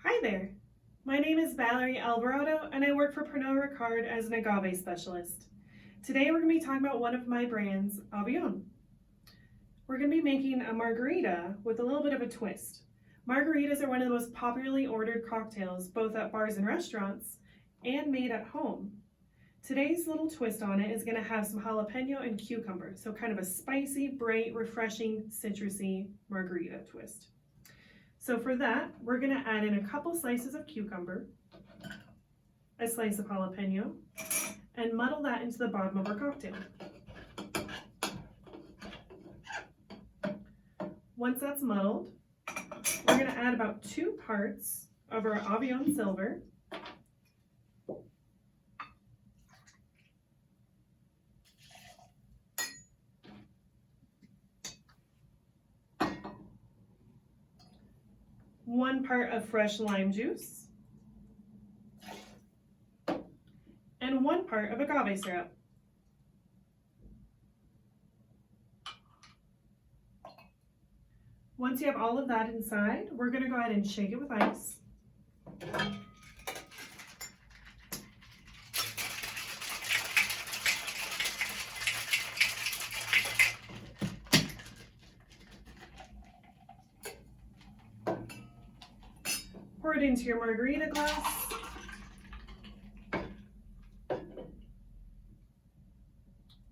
Hi there, my name is Valerie Alvarado and I work for Pernod Ricard as an agave specialist. Today we're going to be talking about one of my brands, Avion. We're going to be making a margarita with a little bit of a twist. Margaritas are one of the most popularly ordered cocktails both at bars and restaurants and made at home. Today's little twist on it is going to have some jalapeno and cucumber, so kind of a spicy, bright, refreshing, citrusy margarita twist. So for that, we're going to add in a couple slices of cucumber, a slice of jalapeno, and muddle that into the bottom of our cocktail. Once that's muddled, we're going to add about 2 parts of our Avion Silver, one part of fresh lime juice, and 1 part of agave syrup. Once you have all of that inside, we're going to go ahead and shake it with ice. Pour it into your margarita glass.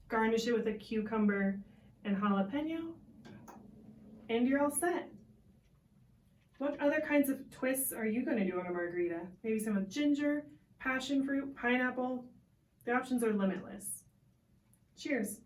Garnish it with a cucumber and jalapeno, and you're all set. What other kinds of twists are you going to do on a margarita? Maybe some with ginger, passion fruit, pineapple. The options are limitless. Cheers.